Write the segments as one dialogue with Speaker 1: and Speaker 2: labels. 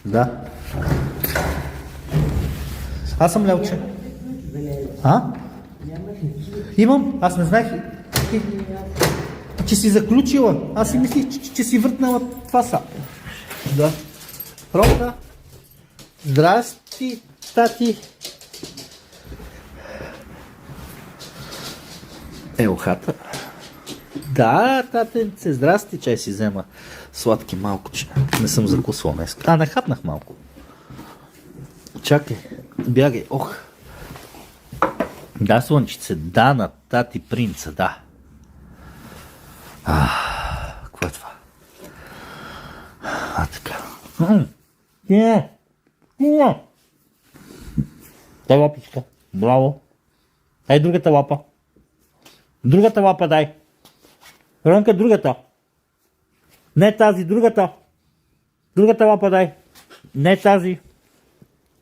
Speaker 1: Да. Аз съм Лелче. А? Имам. Аз не знаех, че си заключила. Аз си мислих, че си въртнала това са. Да. Пробка. Здрасти, тати. Елхата. Да, татенце, здрасти, чай си взема сладки малко, че не съм закусвал днес. Не хапнах малко. Чакай, бягай, ох. Да, слънчице, да, на тати принца, да. Какво е това? Така. Дай лапичка, браво. Дай другата лапа. Другата лапа дай. Ронка, другата. Не тази, другата. Другата лапа дай. Не тази.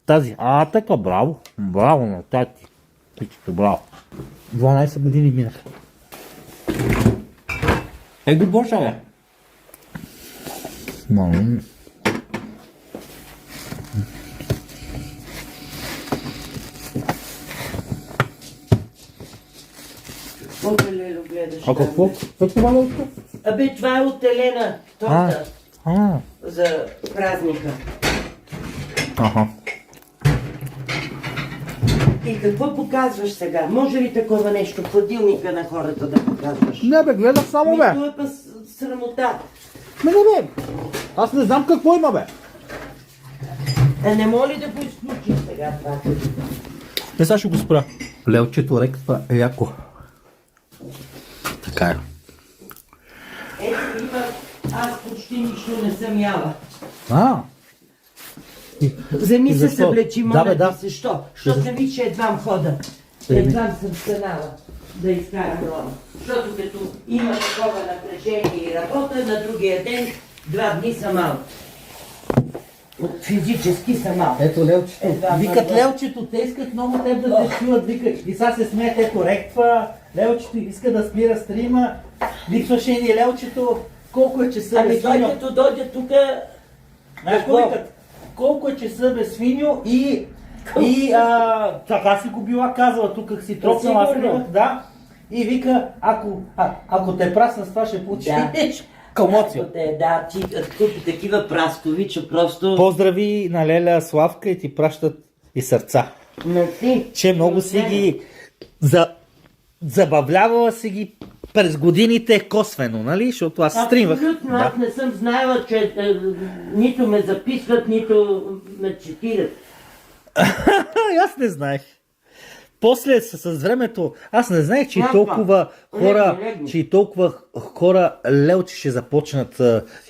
Speaker 1: Тази. Така, браво. Браво на тати. Пичето, браво. 12 години минаха. Го боша, бе.
Speaker 2: Колко Лело гледаш?
Speaker 1: Какво? Това е?
Speaker 2: Абе, това е от Елена. Торта. За празника. И какво показваш сега? Може ли такова нещо в хладилника на хората да показваш?
Speaker 1: Не бе, гледах само бе.
Speaker 2: Това е срамота.
Speaker 1: Не бе. Аз не знам какво има бе.
Speaker 2: Не моли да го изключиш сега това.
Speaker 1: Не, сега ще го спра. Лелчето реква е яко. Така е.
Speaker 2: Ето има, аз почти нищо не съм яла. Вземи се съблечи, моля да се, що? Защото не виж, че едвам хода. Едвам съм станала да изкарам Рома. Защото като има такова напрежение и работа, на другия ден 2 дни са малко. Физически са малко.
Speaker 1: Ето Лелчето. Викат Лелчето, те искат много теб да те чуят, викат. И сега се смеят, ето реква. Лелчето иска да спира стрима. Викваше ни Лелчето. Колко е часа бе
Speaker 2: свиньо? Той като дойде тук...
Speaker 1: Знаеш какво викат? Колко е часа бе свиньо и така си го била казала, тук си тропнала стримах, да. И вика, ако те прасна с това ще получиш калмоцио.
Speaker 2: Да, ти купи такива праскови, че просто...
Speaker 1: Поздрави на Леля, Славка и ти пращат и сърца. Че много си ги забавлявала си ги през годините косвено, нали? Защото аз стримвах.
Speaker 2: Абсолютно, аз не съм знаела, че нито ме записват, нито ме четират.
Speaker 1: Аз не знаех. После с времето, аз не знаех, че и толкова хора Лелче ще започнат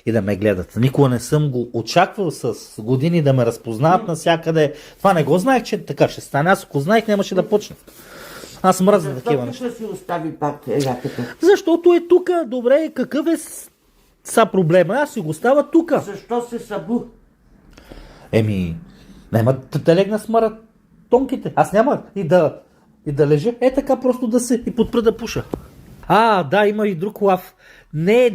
Speaker 1: и да ме гледат. Никога не съм го очаквал с години да ме разпознават навсякъде. Това не го знаех, че така ще стане. Аз ако знаех, нямаше да почна. Аз мръзна такива неща.
Speaker 2: Защо си остави пак еляката?
Speaker 1: Защото е тука. Добре, какъв е са проблема? Аз си го става тука.
Speaker 2: Защо се събу?
Speaker 1: Няма да легна с маратонките. Аз няма и да лежа. Така просто да се и подпра да пуша. Да, има и друг лав. Не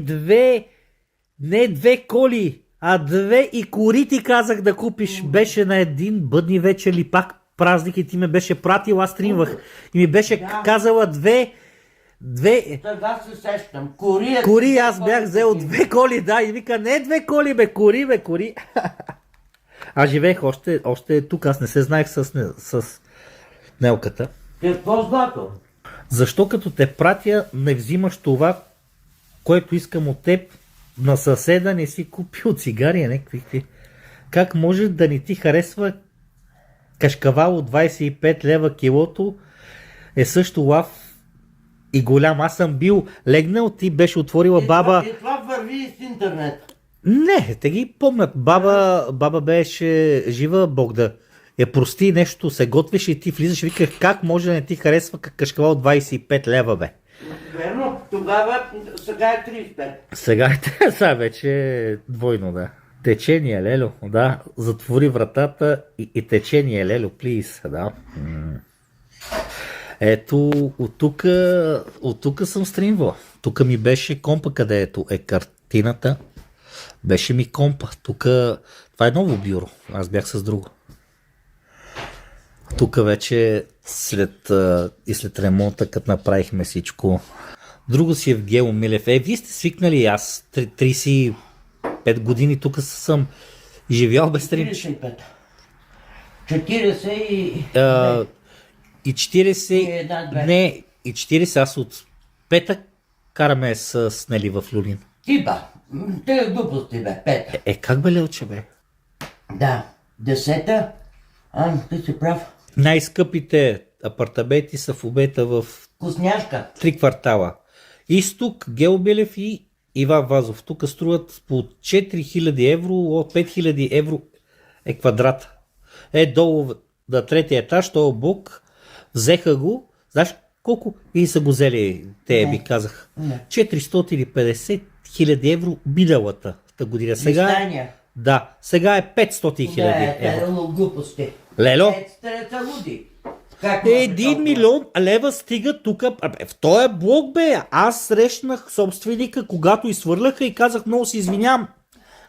Speaker 1: две коли, а 2 и кори ти казах да купиш. Беше на един бъдни вечер или пак празник и ти ме беше пратил, аз стримвах. И ми беше казала 2...
Speaker 2: Сега се сещам.
Speaker 1: Кори, аз бях взел 2 коли, да. И вика, не 2 коли, бе, кори. Аз живеех още тук, аз не се знаех с Нелката.
Speaker 2: Какво злато?
Speaker 1: Защо като те пратя, не взимаш това, което искам от теб, на съседа не си купил цигари, някакви. Как може да не ти харесва кашкавал от 25 лева килото, е също лав и голям. Аз съм бил легнал, ти беше отворила баба...
Speaker 2: И това върви с интернет.
Speaker 1: Не, те ги помнят. Баба беше жива, Бог да я прости, нещо се готвеше и ти влизаш и викаш, как може да не ти харесва кашкавал от 25 лева, бе?
Speaker 2: Верно, тогава сега е 35.
Speaker 1: Сега вече двойно, да. Течение, лелю, да. Затвори вратата и течение, лелю, плиз, да. Ето, от тук съм стримвал. Тук ми беше компа, където е картината. Беше ми компа. Тук Това е ново бюро. Аз бях с друго. Тук вече след ремонта, като направихме всичко. Друго си е в Гело Милев. Вие сте свикнали, аз 35 години тук съм живял без стримче.
Speaker 2: 40 и...
Speaker 1: И 40... Не, и 40 аз от петък караме с Нели в Люлин.
Speaker 2: Типа, те глупости бе, пета.
Speaker 1: Как бе, Лелче, бе?
Speaker 2: Да, 10-та, ти си прав.
Speaker 1: Най-скъпите апартаменти са в обета в
Speaker 2: Вкусняшка.
Speaker 1: 3 квартала. Изток, Гелбелев и Иван Вазов. Тук струват по 4000 евро, от 5000 евро е квадрата. Долу на третия етаж, този блок, взеха го, знаеш колко? И са го взели, те ми казах. 450 000 евро миналата година. Сега да, сега е 500 000 евро.
Speaker 2: Да, глупости.
Speaker 1: Лело?
Speaker 2: Треца луди.
Speaker 1: 1 милион лева стига тук. В този блок, бе, аз срещнах собственика, когато изхвърляха и казах, много се извинявам.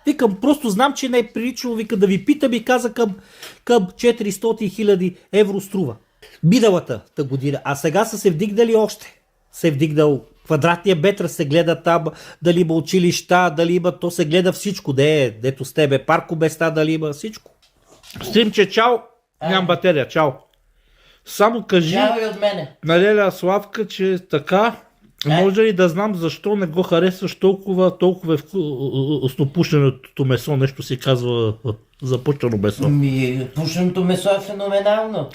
Speaker 1: Викам, просто знам, че не е прилично, вика да ви питам и каза към 400 000 евро струва. Миналата година, а сега са се вдигнали още. Се е вдигнал квадратния метър, се гледа там, дали има училища, дали има, то се гледа всичко, дето с тебе, паркоместа, дали има всичко. Стримче, чао, нямам батерия, чао. Само кажи на Леля Славка, че така, може ли да знам защо не го харесваш толкова вкуснопушеното месо, нещо си казва за пушено месо.
Speaker 2: Пушеното месо е феноменално.